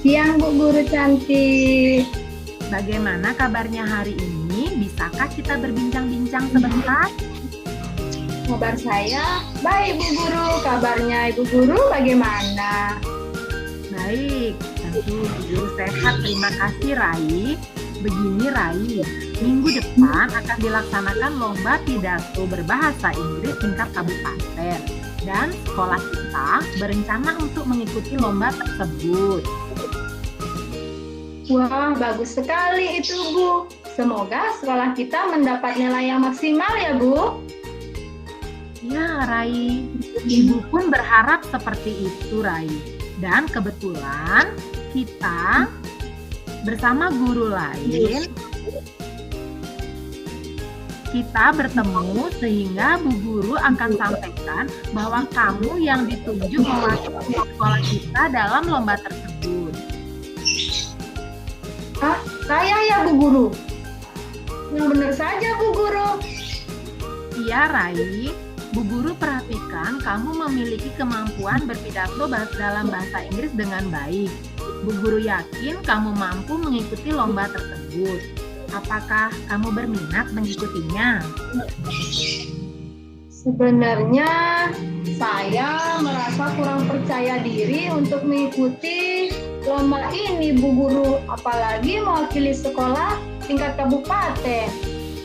siang, Bu Guru cantik. Bagaimana kabarnya hari ini? Bisakah kita berbincang-bincang sebentar? Kabar saya baik, Bu Guru. Kabarnya Ibu Guru bagaimana? Baik, tentu Bu Guru sehat. Terima kasih, Rai. Begini, Rai. Minggu depan akan dilaksanakan lomba pidato berbahasa Inggris tingkat kabupaten. Dan sekolah kita berencana untuk mengikuti lomba tersebut. Wah, bagus sekali itu, Bu. Semoga sekolah kita mendapat nilai yang maksimal ya, Bu. Ya, Rai. Ibu pun berharap seperti itu, Rai. Dan kebetulan kita bersama guru lain kita bertemu sehingga Bu Guru akan sampaikan bahwa kamu yang ditunjuk mewakili sekolah kita dalam lomba tersebut. Ah, saya ya, Bu Guru? Yang benar saja, Bu Guru. Iya, Rai. Bu Guru perhatikan kamu memiliki kemampuan berpidato dalam bahasa Inggris dengan baik. Bu Guru yakin kamu mampu mengikuti lomba tersebut. Apakah kamu berminat mengikutinya? Sebenarnya saya merasa kurang percaya diri untuk mengikuti lomba ini, Bu Guru. Apalagi mewakili sekolah tingkat kabupaten.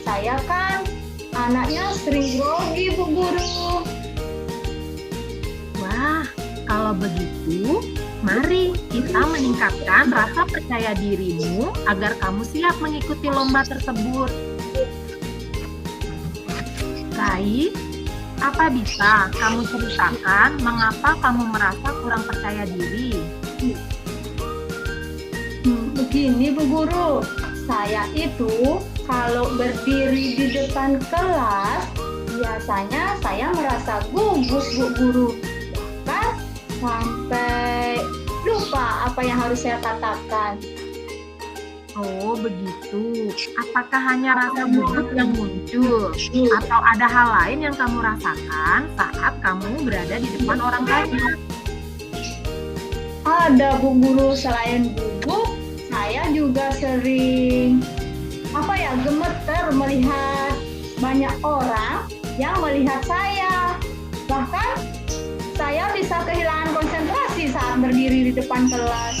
Saya kan anaknya sering grogi, Bu Guru. Wah, kalau begitu, mari kita meningkatkan rasa percaya dirimu agar kamu siap mengikuti lomba tersebut. Rai, apa bisa kamu ceritakan mengapa kamu merasa kurang percaya diri? Begini, Bu Guru. Saya itu kalau berdiri di depan kelas, biasanya saya merasa gugup, Bu Guru. Bahkan sampai lupa apa yang harus saya katakan. Oh, begitu. Apakah hanya rasa gugup yang muncul? Atau ada hal lain yang kamu rasakan saat kamu berada di depan orang banyak? Ada, Bu Guru. Selain gugup, saya juga sering gemeter melihat banyak orang yang melihat saya. Bahkan saya bisa kehilangan konsentrasi saat berdiri di depan kelas.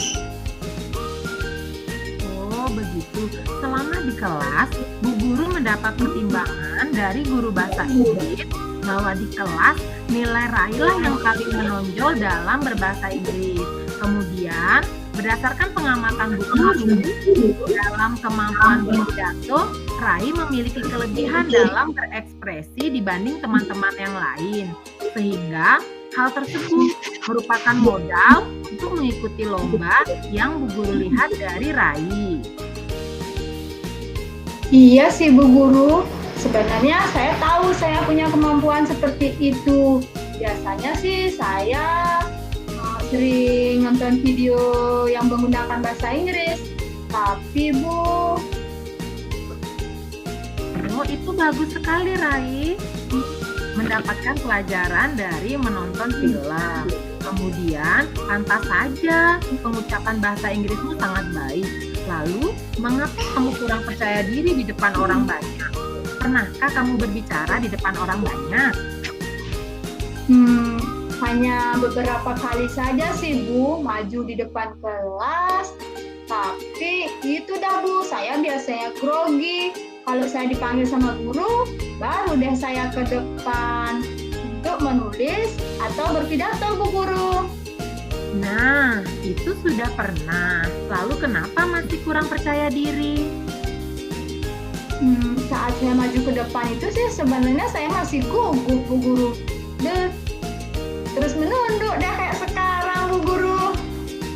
Oh, begitu. Selama di kelas, Bu Guru mendapat pertimbangan dari guru bahasa Inggris bahwa di kelas nilai Rai lah yang paling menonjol dalam berbahasa Inggris. Kemudian, berdasarkan pengamatan Bu Guru, dalam kemampuan berpidato, Rai memiliki kelebihan dalam berekspresi dibanding teman-teman yang lain. Sehingga hal tersebut merupakan modal untuk mengikuti lomba yang Bu Guru lihat dari Rai. Iya sih, Bu Guru. Sebenarnya saya tahu saya punya kemampuan seperti itu. Biasanya sih saya sering nonton video yang menggunakan bahasa Inggris. Tapi, Bu, Oh, itu bagus sekali, Rai. Mendapatkan pelajaran dari menonton film. Kemudian, pantas saja pengucapan bahasa Inggrismu sangat baik. Lalu, mengapa kamu kurang percaya diri di depan orang banyak? Pernahkah kamu berbicara di depan orang banyak? Hanya beberapa kali saja sih, Bu, maju di depan kelas. Tapi itu dah, Bu, saya biasanya grogi. Kalau saya dipanggil sama guru, baru deh saya ke depan untuk menulis atau berpidato, Bu Guru. Nah, itu sudah pernah. Lalu kenapa masih kurang percaya diri? Saat saya maju ke depan itu sih sebenarnya saya masih gugup, Bu Guru. Terus menunduk deh kayak sekarang, Bu Guru.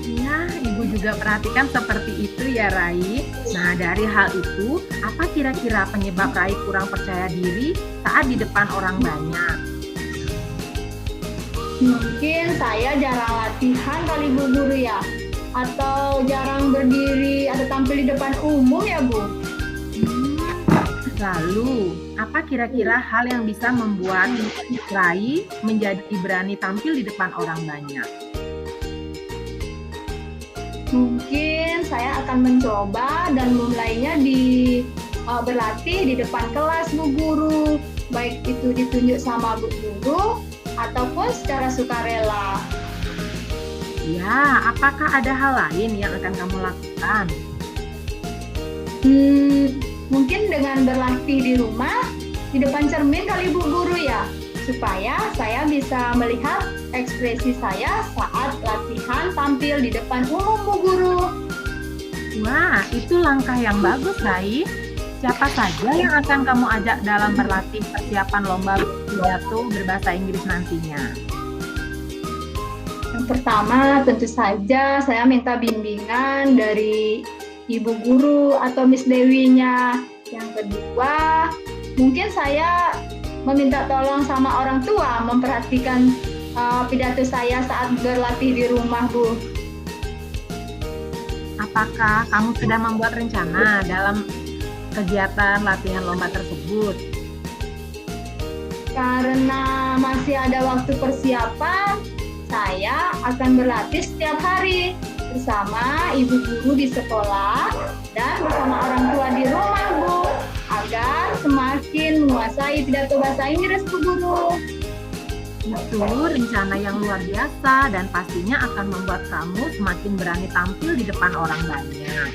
Ya, Ibu juga perhatikan seperti itu ya, Rai. Nah, dari hal itu, apa kira-kira penyebab Rai kurang percaya diri saat di depan orang banyak? Mungkin saya jarang latihan kali, Bu Guru ya. Atau jarang berdiri atau tampil di depan umum ya, Bu. Lalu, apa kira-kira hal yang bisa membuat Rai menjadi berani tampil di depan orang banyak? mungkin saya akan mencoba dan mulainya berlatih di depan kelas Bu Guru, baik itu ditunjuk sama Bu Guru ataupun secara sukarela. Ya, apakah ada hal lain yang akan kamu lakukan? Mungkin dengan berlatih di rumah, di depan cermin kali Bu Guru ya, supaya saya bisa melihat ekspresi saya saat latihan tampil di depan umum Bu Guru. Wah, itu langkah yang bagus, Rai. Siapa saja yang akan kamu ajak dalam berlatih persiapan lomba pidato berbahasa Inggris nantinya? Yang pertama, tentu saja saya minta bimbingan dari Ibu Guru atau Miss Dewinya. Yang kedua, mungkin saya meminta tolong sama orang tua memperhatikan pidato saya saat berlatih di rumah, Bu. Apakah kamu sudah membuat rencana dalam kegiatan latihan lomba tersebut? Karena masih ada waktu persiapan, saya akan berlatih setiap hari bersama ibu guru di sekolah dan bersama orang tua di rumah, Bu, agar semakin menguasai pidato bahasa Inggris, Bu Guru. Itu rencana yang luar biasa dan pastinya akan membuat kamu semakin berani tampil di depan orang banyak.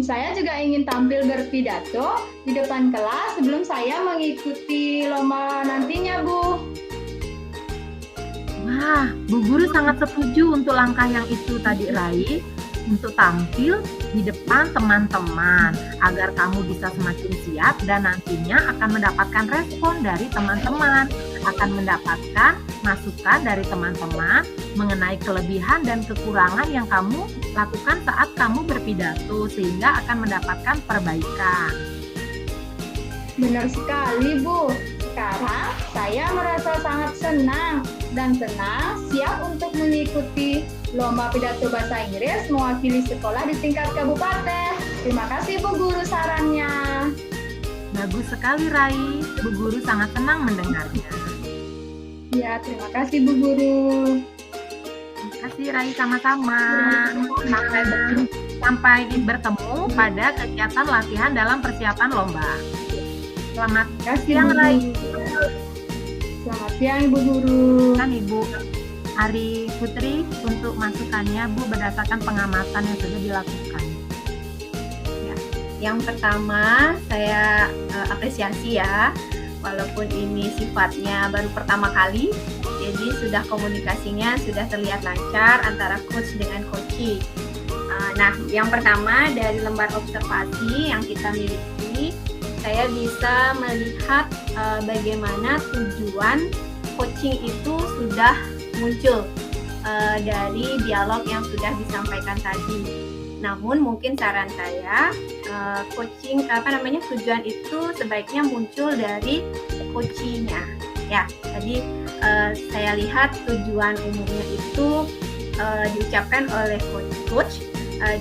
Saya juga ingin tampil berpidato di depan kelas sebelum saya mengikuti lomba nantinya, Bu. Wah, Bu Guru sangat setuju untuk langkah yang itu tadi, Rai. Untuk tampil di depan teman-teman agar kamu bisa semakin siap dan nantinya akan mendapatkan respon dari teman-teman, akan mendapatkan masukan dari teman-teman mengenai kelebihan dan kekurangan yang kamu lakukan saat kamu berpidato sehingga akan mendapatkan perbaikan. Benar sekali, Bu. Sekarang saya merasa sangat senang dan tenang siap untuk mengikuti lomba pidato bahasa Inggris mewakili sekolah di tingkat kabupaten. Terima kasih, Bu Guru, sarannya. Bagus sekali, Rai. Bu Guru sangat senang mendengarnya. Ya, terima kasih, Bu Guru. Terima kasih, Rai, sama-sama. Sampai bertemu pada kegiatan latihan dalam persiapan lomba. Selamat siang, Rai. Selamat siang, Ibu Guru. Kan Ibu Ari Putri untuk masukannya, Bu, berdasarkan pengamatan yang sudah dilakukan. Ya, yang pertama saya apresiasi ya, walaupun ini sifatnya baru pertama kali, jadi sudah komunikasinya sudah terlihat lancar antara coach dengan coachee. Nah, yang pertama dari lembar observasi yang kita miliki, saya bisa melihat bagaimana tujuan coaching itu sudah muncul dari dialog yang sudah disampaikan tadi. Namun mungkin saran saya tujuan itu sebaiknya muncul dari coachee-nya. Ya, tadi saya lihat tujuan umumnya itu diucapkan oleh coach.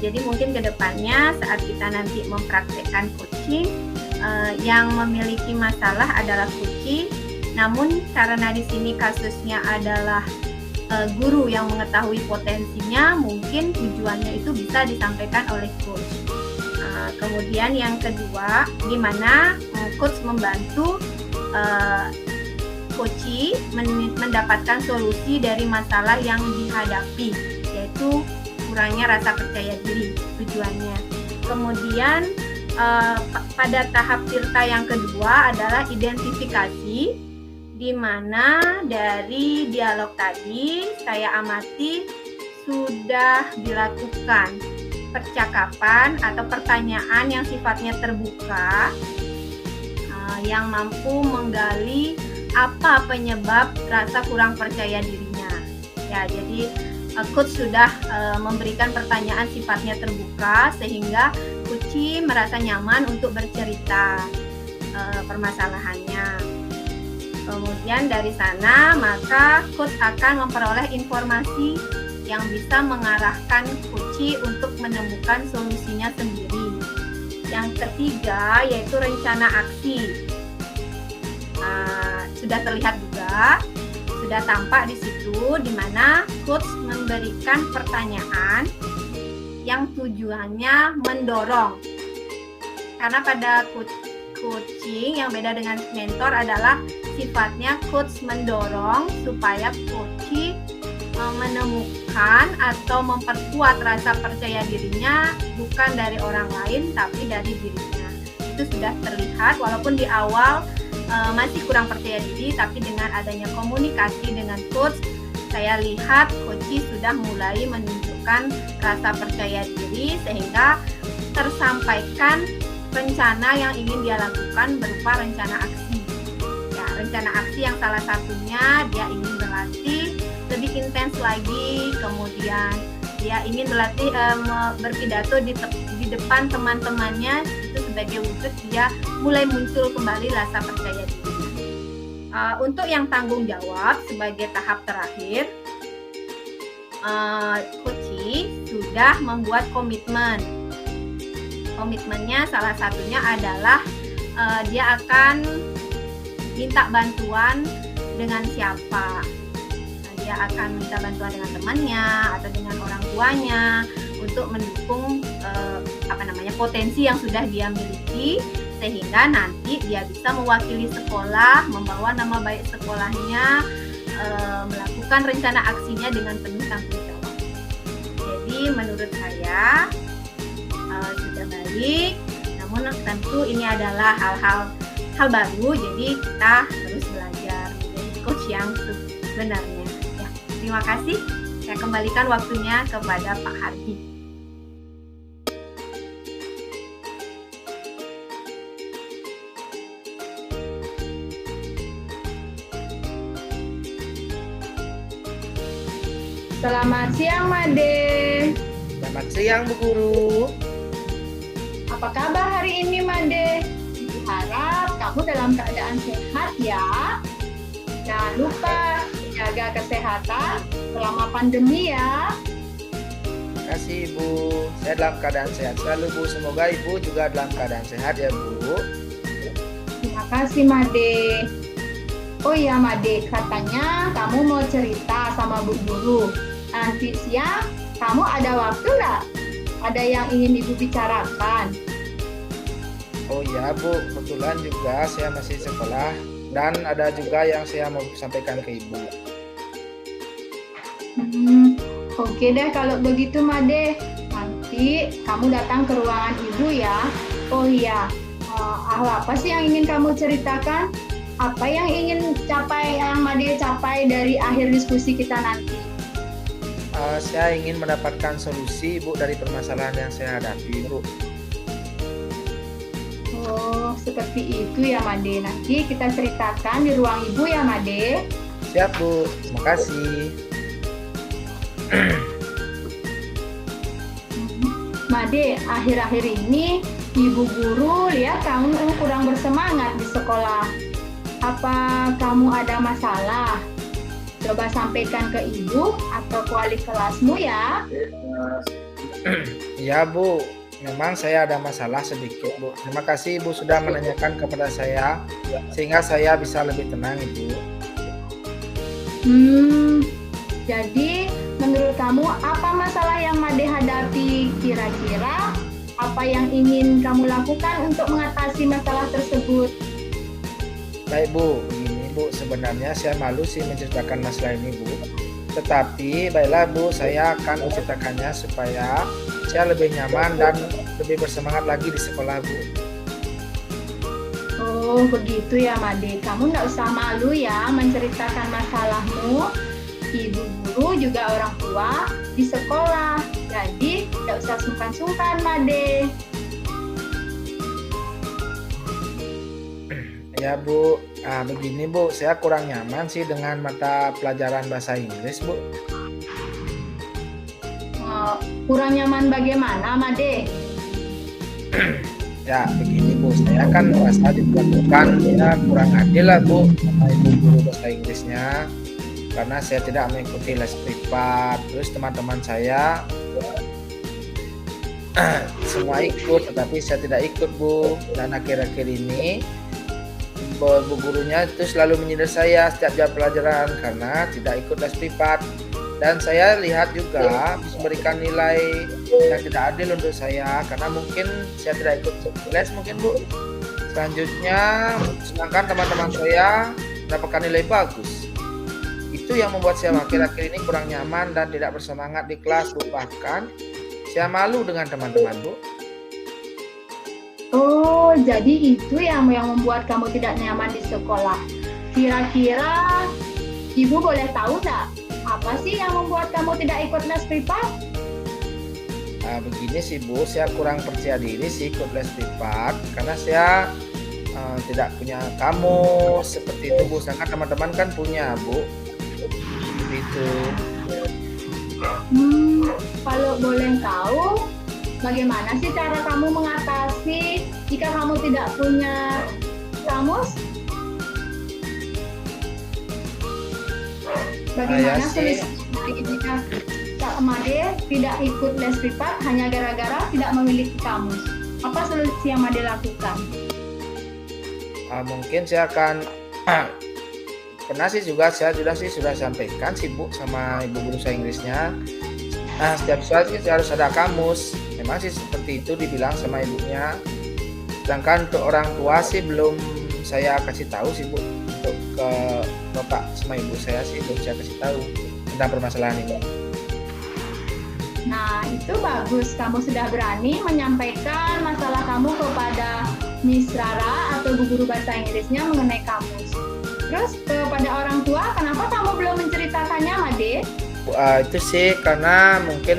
Jadi mungkin kedepannya saat kita nanti mempraktekkan coaching, yang memiliki masalah adalah coachee. Namun karena di sini kasusnya adalah guru yang mengetahui potensinya, mungkin tujuannya itu bisa disampaikan oleh coach. Kemudian yang kedua, di mana coach membantu coachee mendapatkan solusi dari masalah yang dihadapi, yaitu kurangnya rasa percaya diri tujuannya. Kemudian pada tahap tirta yang kedua adalah identifikasi, di mana dari dialog tadi saya amati sudah dilakukan percakapan atau pertanyaan yang sifatnya terbuka, yang mampu menggali apa penyebab rasa kurang percaya dirinya. Ya, jadi coach sudah memberikan pertanyaan sifatnya terbuka sehingga coachee merasa nyaman untuk bercerita permasalahannya. Kemudian dari sana maka coach akan memperoleh informasi yang bisa mengarahkan coachee untuk menemukan solusinya sendiri. Yang ketiga yaitu rencana aksi. Sudah terlihat juga, sudah tampak di situ, di mana coach memberikan pertanyaan yang tujuannya mendorong. Karena pada coaching yang beda dengan mentor adalah sifatnya coach mendorong supaya coach menemukan atau memperkuat rasa percaya dirinya bukan dari orang lain tapi dari dirinya. Itu sudah terlihat walaupun di awal masih kurang percaya diri, tapi dengan adanya komunikasi dengan coach, saya lihat coach sudah mulai menunjukkan rasa percaya diri sehingga tersampaikan rencana yang ingin dia lakukan berupa rencana aksi. Ya, rencana aksi yang salah satunya dia ingin berlatih lebih intens lagi, kemudian dia ingin berlatih berpidato di depan teman-temannya, itu sebagai wujud dia mulai muncul kembali rasa percaya diri. Untuk yang tanggung jawab sebagai tahap terakhir, coach sudah membuat komitmen. Komitmennya salah satunya adalah dia akan minta bantuan dengan siapa. Dia akan minta bantuan dengan temannya atau dengan orang tuanya untuk mendukung potensi yang sudah dia miliki, sehingga nanti dia bisa mewakili sekolah, membawa nama baik sekolahnya, melakukan rencana aksinya dengan penuh tanggung jawab. Jadi menurut saya sudah baik, namun tentu ini adalah hal baru, jadi kita harus belajar menjadi coach yang sebenarnya. Ya, terima kasih. Saya kembalikan waktunya kepada Pak Hardi. Selamat siang, Made. Selamat siang, Bu Guru. Apa kabar hari ini, Made? Ibu harap kamu dalam keadaan sehat ya. Jangan lupa jaga kesehatan selama pandemi ya. Terima kasih, Ibu. Saya dalam keadaan sehat selalu, Bu. Semoga Ibu juga dalam keadaan sehat ya, Bu. Terima kasih, Made. Oh iya, Made, katanya kamu mau cerita sama Bu Guru. Nanti siang, kamu ada waktu nggak? Ada yang ingin Ibu bicarakan? Oh iya, Bu. Kebetulan juga saya masih sekolah dan ada juga yang saya mau sampaikan ke Ibu. Oke deh kalau begitu, Made. Nanti kamu datang ke ruangan Ibu ya. Oh iya, apa sih yang ingin kamu ceritakan? Apa yang ingin Made capai dari akhir diskusi kita nanti? Saya ingin mendapatkan solusi, Bu, dari permasalahan yang saya hadapi, Bu. Oh, seperti itu ya, Made. Nanti kita ceritakan di ruang Ibu ya, Made. Siap, Bu. Terima kasih. Made, akhir-akhir ini Ibu Guru lihat kamu kurang bersemangat di sekolah. Apa kamu ada masalah? Coba sampaikan ke Ibu atau ke wali kelasmu ya. Ya, Bu. Memang saya ada masalah sedikit, Bu. Terima kasih Ibu sudah menanyakan kepada saya sehingga saya bisa lebih tenang, Ibu. Jadi menurut kamu apa masalah yang Made hadapi? Kira-kira apa yang ingin kamu lakukan untuk mengatasi masalah tersebut? Baik, Bu. Begini, Bu, sebenarnya saya malu sih menceritakan masalah ini, Bu. Tetapi baiklah, Bu, saya akan menceritakannya supaya saya lebih nyaman dan lebih bersemangat lagi di sekolah, Bu. Oh, begitu ya, Made. Kamu nggak usah malu ya menceritakan masalahmu. Ibu guru juga orang tua di sekolah. Jadi, nggak usah sungkan-sungkan, Made. Ya, Bu. Begini, Bu, saya kurang nyaman sih dengan mata pelajaran bahasa Inggris, Bu. Kurang nyaman bagaimana, Made? Ya, begini, Bu, saya kan merasa diperlakukan ya kurang adil lah, Bu, sama ibu guru bahasa Inggrisnya. Karena saya tidak mengikuti les privat, terus teman-teman saya semua ikut, tetapi saya tidak ikut, Bu. Dan akhir-akhir ini Bu gurunya itu selalu menyindir saya setiap jam pelajaran karena tidak ikut les privat. Dan saya lihat juga memberikan nilai yang tidak adil untuk saya karena mungkin saya tidak ikut les mungkin Bu. Selanjutnya, sedangkan teman-teman saya mendapatkan nilai bagus. Itu yang membuat saya akhir-akhir ini kurang nyaman dan tidak bersemangat di kelas, Bu. Bahkan saya malu dengan teman-teman, Bu. Oh, jadi itu yang membuat kamu tidak nyaman di sekolah. Kira-kira Ibu boleh tahu nggak, apa sih yang membuat kamu tidak ikut les privat? Nah, begini sih Bu, saya kurang percaya diri sih ikut les privat karena saya tidak punya kamus seperti itu Bu. Sedangkan teman-teman kan punya Bu. Seperti itu. Kalau boleh tahu, bagaimana sih cara kamu mengatasi jika kamu tidak punya kamus? Bagaimana solusinya jika Kak Made tidak ikut les privat hanya gara-gara tidak memiliki kamus? Apa solusi yang Made lakukan? Mungkin saya akan pernah sih juga saya sudah sampaikan sih Bu sama ibu guru bahasa Inggrisnya. Setiap saat sih harus ada kamus. Memang sih seperti itu dibilang sama ibunya. Sedangkan untuk orang tua sih belum saya kasih tahu sih Bu. Untuk ke bapak sama ibu saya sih belum saya kasih tahu tentang permasalahan ini. Nah, itu bagus. Kamu sudah berani menyampaikan masalah kamu kepada Miss Rara atau Bu Guru Bahasa Inggrisnya mengenai kamus. Terus kepada orang tua, kenapa kamu belum menceritakannya, Made? Itu sih karena mungkin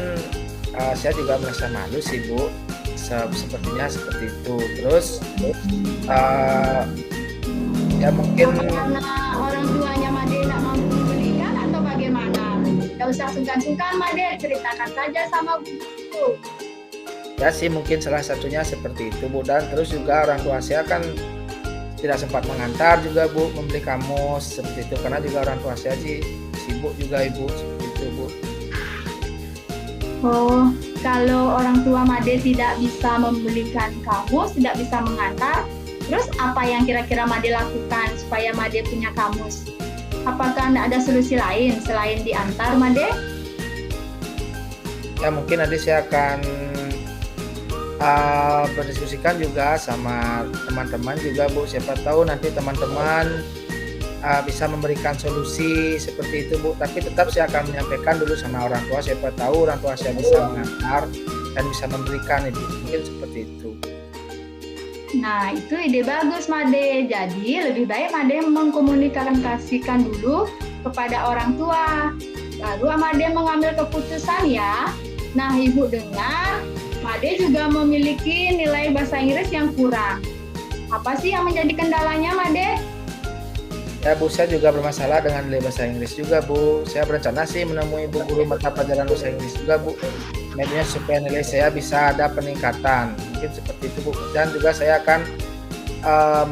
saya juga merasa malu sih Bu. Sepertinya seperti itu. Terus ya mungkin karena orang tuanya Made tidak mampu membelikan atau bagaimana? Tidak usah sungkan-sungkan, Made, ceritakan saja sama Bu Guru. Ya sih mungkin salah satunya seperti itu Bu. Dan terus juga orang tua saya kan tidak sempat mengantar juga Bu membeli kamus seperti itu karena juga orang tua saya sih sibuk juga Ibu seperti itu Bu. Oh, kalau orang tua Made tidak bisa membelikan kamus, tidak bisa mengantar, terus apa yang kira-kira Made lakukan supaya Made punya kamus? Apakah ada solusi lain selain diantar, Made? Ya mungkin nanti saya akan berdiskusikan juga sama teman-teman juga Bu. Siapa tahu nanti teman-teman bisa memberikan solusi seperti itu Bu. Tapi tetap saya akan menyampaikan dulu sama orang tua. Siapa tahu orang tua saya bisa mengantar dan bisa memberikan Ibu. Mungkin seperti itu. Nah, itu ide bagus, Made. Jadi, lebih baik Made mengkomunikasikan dulu kepada orang tua. Baru Made mengambil keputusan ya. Nah, Ibu dengar, Made juga memiliki nilai bahasa Inggris yang kurang. Apa sih yang menjadi kendalanya, Made? Ya Bu, saya juga bermasalah dengan nilai bahasa Inggris juga Bu. Saya berencana sih menemui Bu Guru mata pelajaran bahasa Inggris juga Bu. Medianya supaya nilai saya bisa ada peningkatan. Mungkin seperti itu Bu. Dan juga saya akan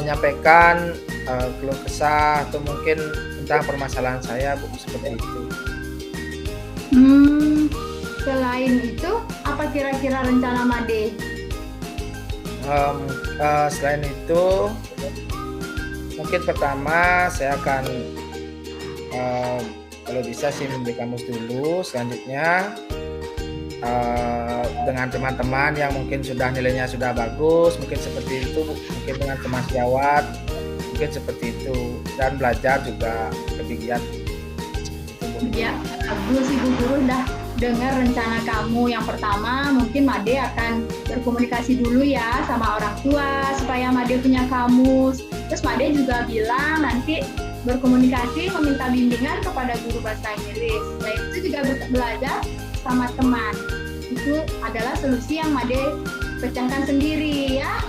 menyampaikan keluh kesah atau mungkin tentang permasalahan saya Bu, seperti itu. Selain itu, apa kira-kira rencana Made? Selain itu, mungkin pertama saya akan kalau bisa sih membeli kamus dulu. Selanjutnya dengan teman-teman yang mungkin sudah nilainya sudah bagus, mungkin seperti itu, mungkin dengan teman sejawat, mungkin seperti itu, dan belajar juga lebih giat. Ya, bagus Ibu Guru udah dengar rencana kamu. Yang pertama, mungkin Made akan berkomunikasi dulu ya sama orang tua supaya Made punya kamus. Terus Made juga bilang nanti berkomunikasi meminta bimbingan kepada guru bahasa Inggris. Selain itu juga belajar sama teman. Itu adalah solusi yang Made pecahkan sendiri ya.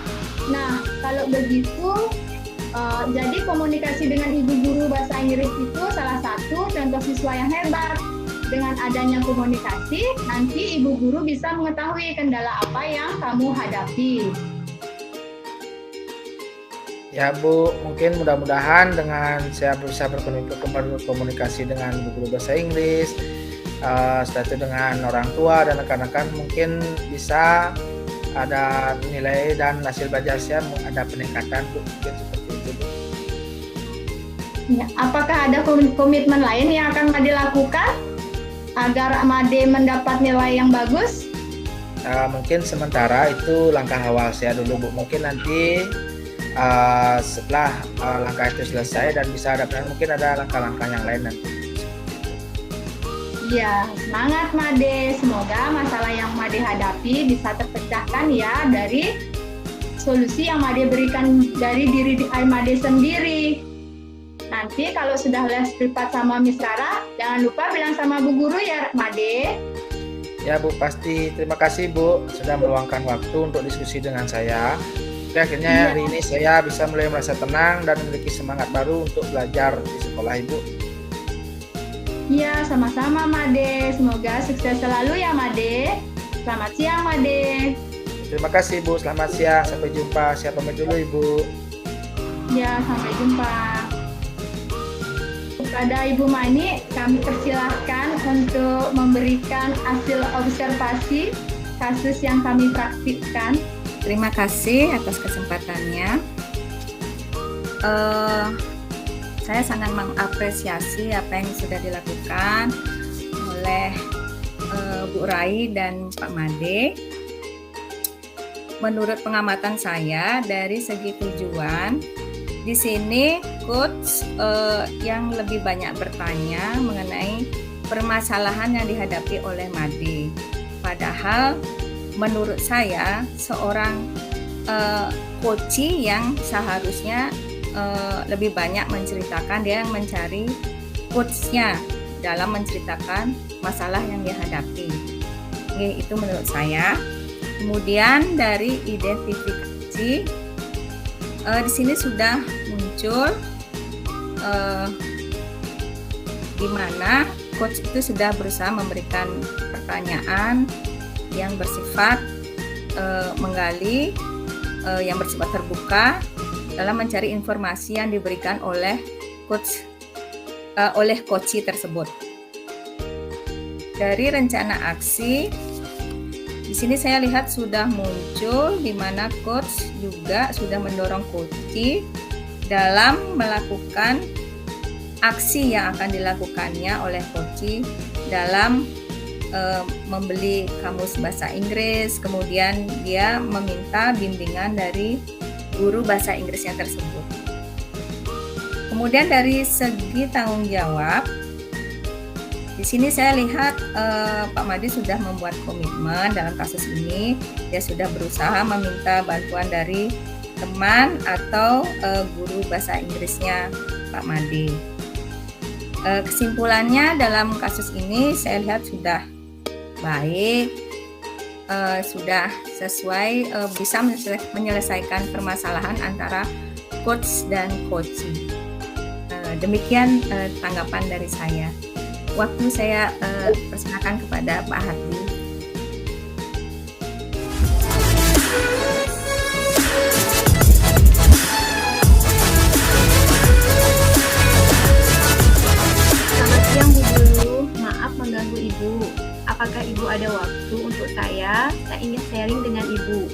Nah, kalau begitu jadi komunikasi dengan ibu guru bahasa Inggris itu salah satu contoh siswa yang hebat. Dengan adanya komunikasi, nanti ibu guru bisa mengetahui kendala apa yang kamu hadapi. Ya Bu, mungkin mudah-mudahan dengan saya bisa berkomunikasi dengan Bu Guru Bahasa Inggris, setelah itu dengan orang tua dan rekan-rekan, mungkin bisa ada nilai dan hasil belajar saya ada peningkatan Bu, mungkin seperti itu Bu. Ya, apakah ada komitmen lain yang akan Made lakukan agar Made mendapat nilai yang bagus? Mungkin sementara itu langkah awal saya dulu Bu. Mungkin nanti setelah langkah itu selesai dan bisa adaptasi, mungkin ada langkah-langkah yang lain nanti. Ya, semangat Made. Semoga masalah yang Made hadapi bisa terpecahkan ya dari solusi yang Made berikan dari diri Made sendiri. Nanti kalau sudah les privat sama Miss Rara, jangan lupa bilang sama Bu Guru ya Made. Ya Bu, pasti. Terima kasih Bu sudah meluangkan waktu untuk diskusi dengan saya. Oke, akhirnya hari ini saya bisa mulai merasa tenang dan memiliki semangat baru untuk belajar di sekolah Ibu. Iya, sama-sama Made. Semoga sukses selalu ya Made. Selamat siang Made. Terima kasih Bu, selamat siang. Sampai jumpa. Saya pamit dulu Ibu. Ya, sampai jumpa. Kepada Ibu Mani, kami persilahkan untuk memberikan hasil observasi kasus yang kami praktikkan. Terima kasih atas kesempatannya. Saya sangat mengapresiasi apa yang sudah dilakukan oleh Bu Rai dan Pak Made. Menurut pengamatan saya dari segi tujuan, di sini coach yang lebih banyak bertanya mengenai permasalahan yang dihadapi oleh Made. Padahal menurut saya seorang coachee yang seharusnya lebih banyak menceritakan, dia yang mencari coachnya dalam menceritakan masalah yang dihadapi. Itu menurut saya. Kemudian dari identifikasi, di sini sudah muncul di mana coach itu sudah berusaha memberikan pertanyaan yang bersifat menggali, yang bersifat terbuka dalam mencari informasi yang diberikan oleh coachee tersebut. Dari rencana aksi, di sini saya lihat sudah muncul di mana coach juga sudah mendorong coachee dalam melakukan aksi yang akan dilakukannya oleh coachee dalam membeli kamus bahasa Inggris, kemudian dia meminta bimbingan dari guru bahasa Inggrisnya tersebut. Kemudian dari segi tanggung jawab, di sini saya lihat Pak Made sudah membuat komitmen dalam kasus ini. Dia sudah berusaha meminta bantuan dari teman atau guru bahasa Inggrisnya Pak Made. Kesimpulannya dalam kasus ini saya lihat sudah baik, sudah sesuai, bisa menyelesaikan permasalahan antara coach dan coachee. Demikian tanggapan dari saya. Waktu saya persilakan kepada Pak Hardi. Selamat siang Bu Guru, maaf mengganggu Ibu. Apakah Ibu ada waktu untuk saya? Saya ingin sharing dengan Ibu.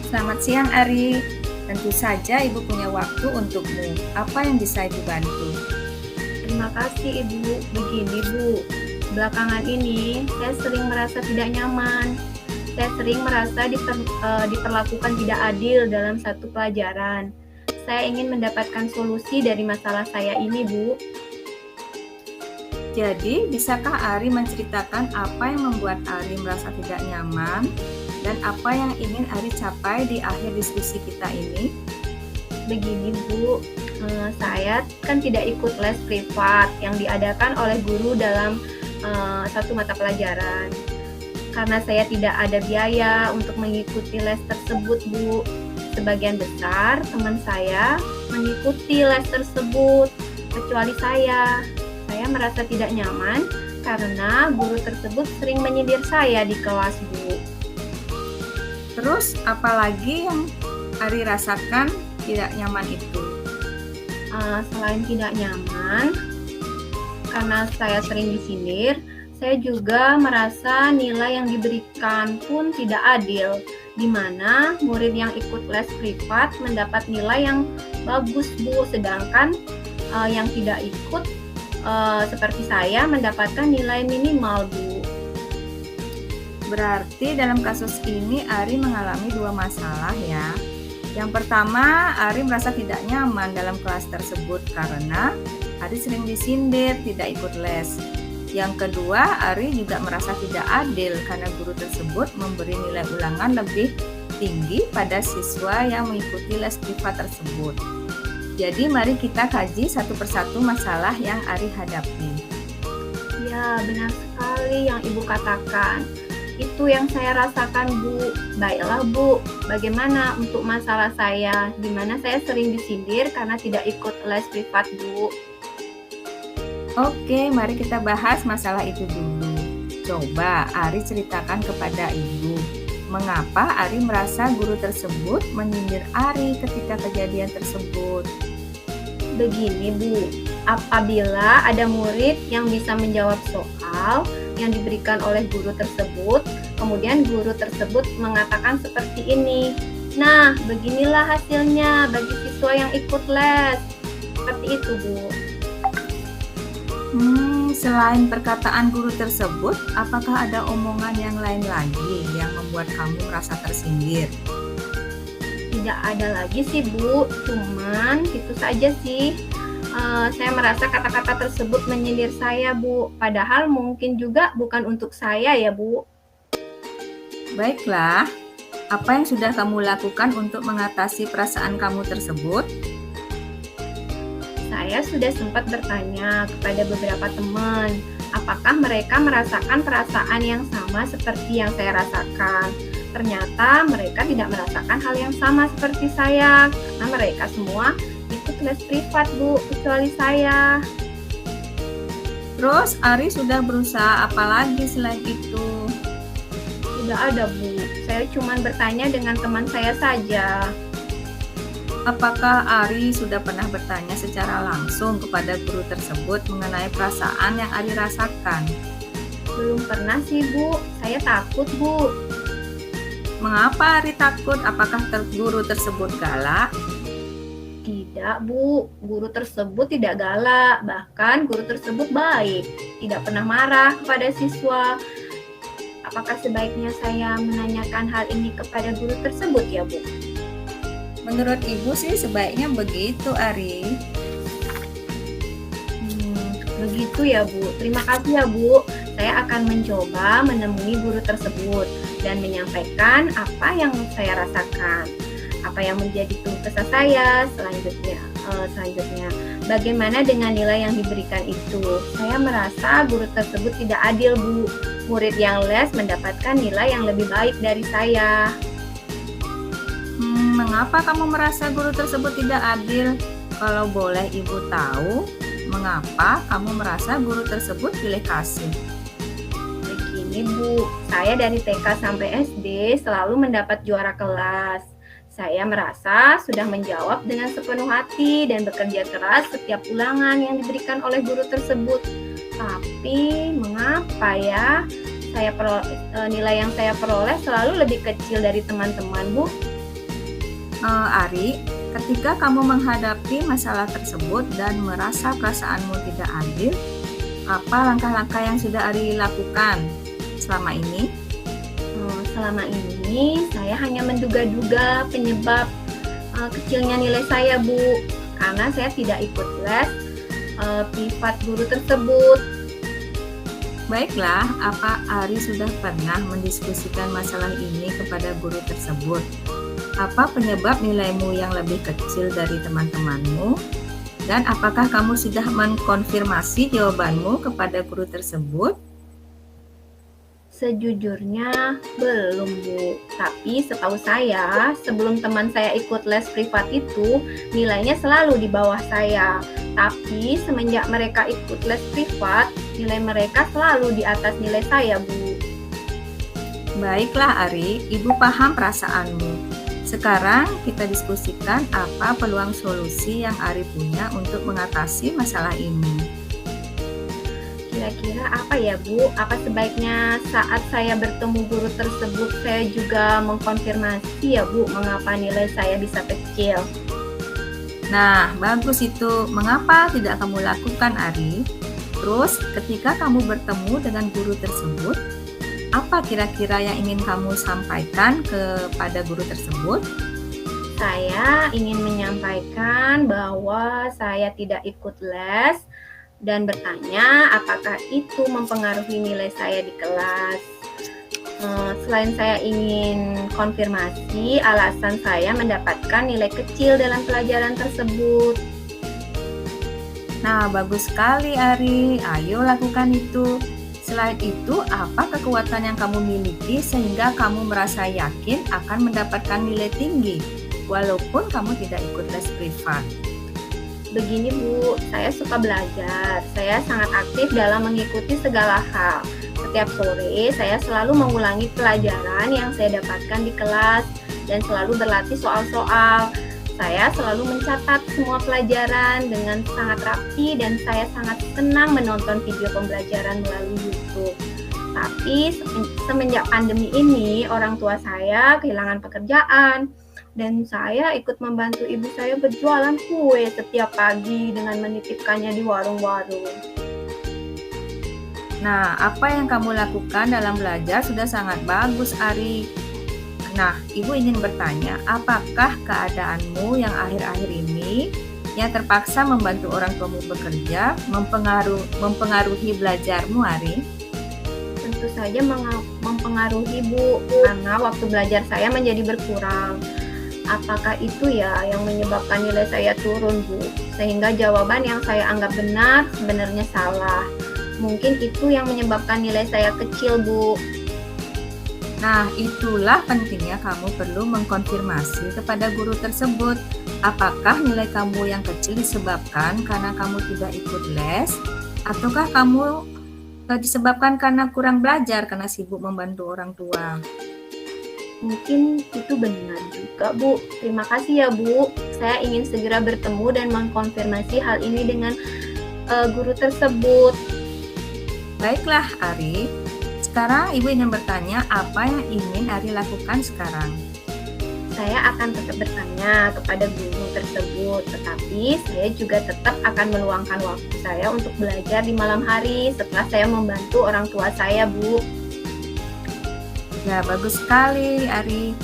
Selamat siang Ari. Tentu saja Ibu punya waktu untukmu. Apa yang bisa Ibu bantu? Terima kasih Ibu. Begini Bu, belakangan ini saya sering merasa tidak nyaman. Saya sering merasa diperlakukan tidak adil dalam satu pelajaran. Saya ingin mendapatkan solusi dari masalah saya ini Bu. Jadi, bisakah Ari menceritakan apa yang membuat Ari merasa tidak nyaman dan apa yang ingin Ari capai di akhir diskusi kita ini? Begini Bu, saya kan tidak ikut les privat yang diadakan oleh guru dalam satu mata pelajaran. Karena saya tidak ada biaya untuk mengikuti les tersebut Bu. Sebagian besar teman saya mengikuti les tersebut, kecuali saya. Saya merasa tidak nyaman karena guru tersebut sering menyindir saya di kelas Bu. Terus apalagi yang Ari rasakan tidak nyaman itu? Selain tidak nyaman, karena saya sering disindir, saya juga merasa nilai yang diberikan pun tidak adil, di mana murid yang ikut les privat mendapat nilai yang bagus Bu, sedangkan yang tidak ikut seperti saya mendapatkan nilai minimal Bu. Berarti dalam kasus ini Ari mengalami dua masalah ya. Yang pertama, Ari merasa tidak nyaman dalam kelas tersebut karena Ari sering disindir, tidak ikut les. Yang kedua, Ari juga merasa tidak adil karena guru tersebut memberi nilai ulangan lebih tinggi pada siswa yang mengikuti les privat tersebut. Jadi mari kita kaji satu persatu masalah yang Ari hadapi. Ya, benar sekali yang Ibu katakan. Itu yang saya rasakan Bu. Baiklah Bu, bagaimana untuk masalah saya? Di mana saya sering disindir karena tidak ikut les privat Bu. Oke, mari kita bahas masalah itu dulu. Coba Ari ceritakan kepada Ibu, mengapa Ari merasa guru tersebut menyindir Ari ketika kejadian tersebut. Begini Bu, apabila ada murid yang bisa menjawab soal yang diberikan oleh guru tersebut, kemudian guru tersebut mengatakan seperti ini, nah beginilah hasilnya bagi siswa yang ikut les. Seperti itu Bu. Selain perkataan guru tersebut, apakah ada omongan yang lain lagi yang membuat kamu merasa tersindir? Tidak ada lagi sih Bu, cuman itu saja sih. Saya merasa kata-kata tersebut menyindir saya Bu, padahal mungkin juga bukan untuk saya ya Bu. Baiklah, apa yang sudah kamu lakukan untuk mengatasi perasaan kamu tersebut? Saya sudah sempat bertanya kepada beberapa teman, apakah mereka merasakan perasaan yang sama seperti yang saya rasakan. Ternyata mereka tidak merasakan hal yang sama seperti saya, karena mereka semua ikut les privat Bu, kecuali saya. Terus Ari sudah berusaha apa lagi selain itu? Tidak ada Bu, saya cuma bertanya dengan teman saya saja. Apakah Ari sudah pernah bertanya secara langsung kepada guru tersebut mengenai perasaan yang Ari rasakan? Belum pernah sih Bu, saya takut Bu. Mengapa Ari takut? Apakah guru tersebut galak? Tidak Bu, guru tersebut tidak galak, bahkan guru tersebut baik, tidak pernah marah kepada siswa. Apakah sebaiknya saya menanyakan hal ini kepada guru tersebut ya Bu? Menurut Ibu sih sebaiknya begitu Ari. Begitu ya Bu, terima kasih ya Bu. Saya akan mencoba menemui guru tersebut dan menyampaikan apa yang saya rasakan, apa yang menjadi keluh kesah saya selanjutnya. Bagaimana dengan nilai yang diberikan itu? Saya merasa guru tersebut tidak adil Bu. Murid yang les mendapatkan nilai yang lebih baik dari saya. Mengapa kamu merasa guru tersebut tidak adil? Kalau boleh Ibu tahu, mengapa kamu merasa guru tersebut pilih kasih? Begini Bu, saya dari TK sampai SD selalu mendapat juara kelas. Saya merasa sudah menjawab dengan sepenuh hati dan bekerja keras setiap ulangan yang diberikan oleh guru tersebut. Tapi mengapa ya nilai yang saya peroleh selalu lebih kecil dari teman-teman Bu? Ari, ketika kamu menghadapi masalah tersebut dan merasa perasaanmu tidak adil, apa langkah-langkah yang sudah Ari lakukan selama ini? Selama ini saya hanya menduga-duga penyebab kecilnya nilai saya Bu, karena saya tidak ikut les privat guru tersebut. Baiklah, apa Ari sudah pernah mendiskusikan masalah ini kepada guru tersebut? Apa penyebab nilaimu yang lebih kecil dari teman-temanmu? Dan apakah kamu sudah mengkonfirmasi jawabanmu kepada guru tersebut? Sejujurnya belum Bu, tapi setahu saya sebelum teman saya ikut les privat itu nilainya selalu di bawah saya. Tapi semenjak mereka ikut les privat, nilai mereka selalu di atas nilai saya Bu. Baiklah Ari, Ibu paham perasaanmu. Sekarang kita diskusikan apa peluang solusi yang Ari punya untuk mengatasi masalah ini. Kira-kira apa ya Bu? Apa sebaiknya saat saya bertemu guru tersebut saya juga mengkonfirmasi ya Bu mengapa nilai saya bisa kecil? Nah, bagus itu. Mengapa tidak kamu lakukan, Ari? Terus, ketika kamu bertemu dengan guru tersebut, apa kira-kira yang ingin kamu sampaikan kepada guru tersebut? Saya ingin menyampaikan bahwa saya tidak ikut les dan bertanya apakah itu mempengaruhi nilai saya di kelas. Selain saya ingin konfirmasi alasan saya mendapatkan nilai kecil dalam pelajaran tersebut. Nah, bagus sekali, Ari. Ayo lakukan itu. Selain itu, apa kekuatan yang kamu miliki sehingga kamu merasa yakin akan mendapatkan nilai tinggi, walaupun kamu tidak ikut les privat? Begini Bu, saya suka belajar. Saya sangat aktif dalam mengikuti segala hal. Setiap sore, saya selalu mengulangi pelajaran yang saya dapatkan di kelas dan selalu berlatih soal-soal. Saya selalu mencatat semua pelajaran dengan sangat rapi dan saya sangat senang menonton video pembelajaran melalui YouTube. Tapi semenjak pandemi ini, orang tua saya kehilangan pekerjaan dan saya ikut membantu ibu saya berjualan kue setiap pagi dengan menitipkannya di warung-warung. Nah, apa yang kamu lakukan dalam belajar sudah sangat bagus, Ari. Nah, Ibu ingin bertanya, apakah keadaanmu yang akhir-akhir ini yang terpaksa membantu orang tuamu bekerja mempengaruhi belajarmu, Ari? Tentu saja mempengaruhi Bu, karena waktu belajar saya menjadi berkurang. Apakah itu ya yang menyebabkan nilai saya turun, Bu? Sehingga jawaban yang saya anggap benar sebenarnya salah. Mungkin itu yang menyebabkan nilai saya kecil, Bu. Nah, itulah pentingnya kamu perlu mengkonfirmasi kepada guru tersebut. Apakah nilai kamu yang kecil disebabkan karena kamu tidak ikut les? Ataukah kamu disebabkan karena kurang belajar karena sibuk membantu orang tua? Mungkin itu benar juga, Bu. Terima kasih ya, Bu. Saya ingin segera bertemu dan mengkonfirmasi hal ini dengan guru tersebut. Baiklah, Ari. Sekarang Ibu ingin bertanya apa yang ingin Ari lakukan sekarang. Saya akan tetap bertanya kepada guru tersebut, tetapi saya juga tetap akan meluangkan waktu saya untuk belajar di malam hari setelah saya membantu orang tua saya, Bu. Ya, bagus sekali, Ari.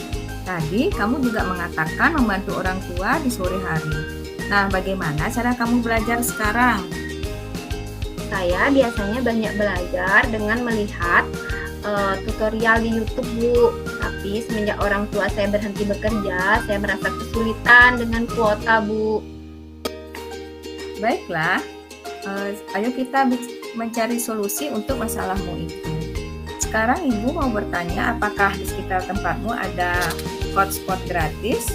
Tadi kamu juga mengatakan membantu orang tua di sore hari. Nah, bagaimana cara kamu belajar sekarang? Saya biasanya banyak belajar dengan melihat tutorial di YouTube, Bu. Tapi semenjak orang tua saya berhenti bekerja, saya merasa kesulitan dengan kuota, Bu. Baiklah, ayo kita mencari solusi untuk masalahmu itu. Sekarang Ibu mau bertanya, apakah di sekitar tempatmu ada hotspot gratis?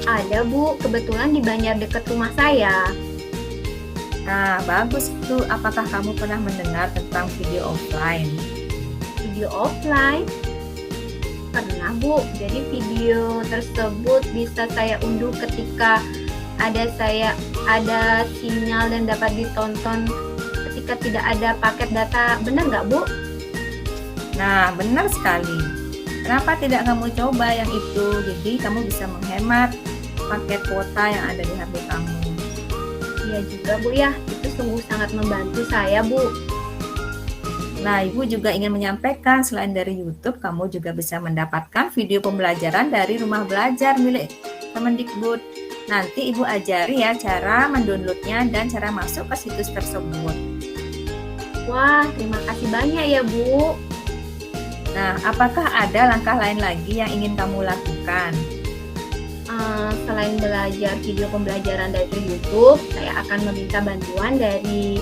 Ada, Bu. Kebetulan di Banjar dekat rumah saya. Nah, bagus itu. Apakah kamu pernah mendengar tentang video offline? Video offline? Pernah, Bu. Jadi video tersebut bisa saya unduh ketika ada sinyal dan dapat ditonton ketika tidak ada paket data. Benar nggak, Bu? Nah, benar sekali. Kenapa tidak kamu coba yang itu? Jadi kamu bisa menghemat paket kuota yang ada di HP kamu. Iya juga, Bu ya. Itu sungguh sangat membantu saya, Bu. Nah, Ibu juga ingin menyampaikan selain dari YouTube, kamu juga bisa mendapatkan video pembelajaran dari rumah belajar milik Kemendikbud. Nanti Ibu ajari ya cara mendownloadnya dan cara masuk ke situs tersebut. Wah, terima kasih banyak ya, Bu. Nah, apakah ada langkah lain lagi yang ingin kamu lakukan? Selain belajar video pembelajaran dari YouTube, saya akan meminta bantuan dari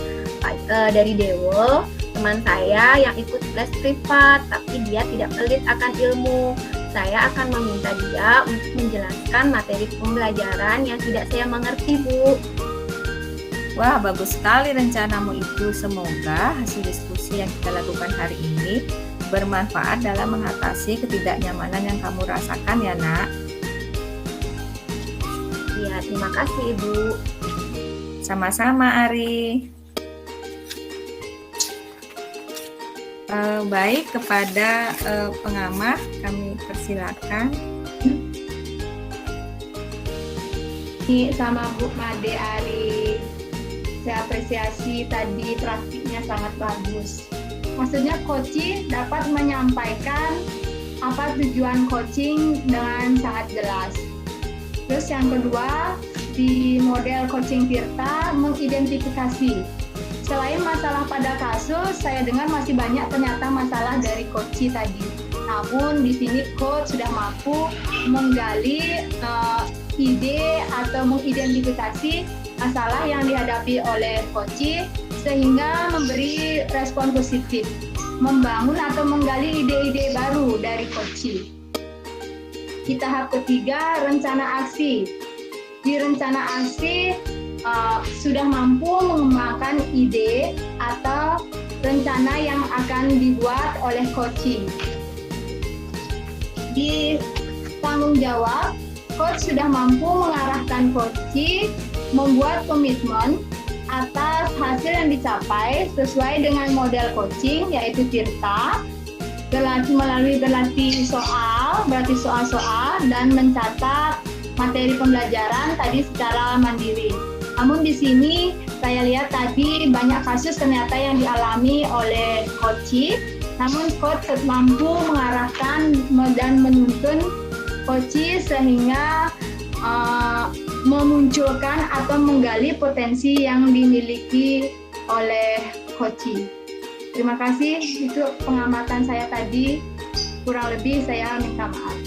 Dewo, teman saya yang ikut les privat, tapi dia tidak pelit akan ilmu. Saya akan meminta dia untuk menjelaskan materi pembelajaran yang tidak saya mengerti, Bu. Wah, bagus sekali rencanamu itu. Semoga hasil diskusi yang kita lakukan hari ini bermanfaat dalam mengatasi ketidaknyamanan yang kamu rasakan ya, Nak. Ya, terima kasih, Ibu. Sama-sama, Ari. Baik, kepada pengamat kami persilakan. Ini sama Bu Made Ari. Saya apresiasi tadi praktiknya sangat bagus. Maksudnya coaching dapat menyampaikan apa tujuan coaching dengan sangat jelas. Terus yang kedua, di model coaching Tirta mengidentifikasi. Selain masalah pada kasus, saya dengar masih banyak ternyata masalah dari coaching tadi. Namun di sini coach sudah mampu menggali ide atau mengidentifikasi masalah yang dihadapi oleh coaching sehingga memberi respon positif, membangun atau menggali ide-ide baru dari coaching. Di tahap ketiga, rencana aksi. Di rencana aksi sudah mampu mengembangkan ide atau rencana yang akan dibuat oleh coaching. Di tanggung jawab, coach sudah mampu mengarahkan coaching membuat komitmen atas hasil yang dicapai sesuai dengan model coaching yaitu Tirta, melalui berlatih soal-soal dan mencatat materi pembelajaran tadi secara mandiri. Namun di sini saya lihat tadi banyak kasus ternyata yang dialami oleh coaching, namun coach mampu mengarahkan dan menuntun coaching sehingga memunculkan atau menggali potensi yang dimiliki oleh coaching. Terima kasih, itu pengamatan saya tadi. Kurang lebih saya minta maaf.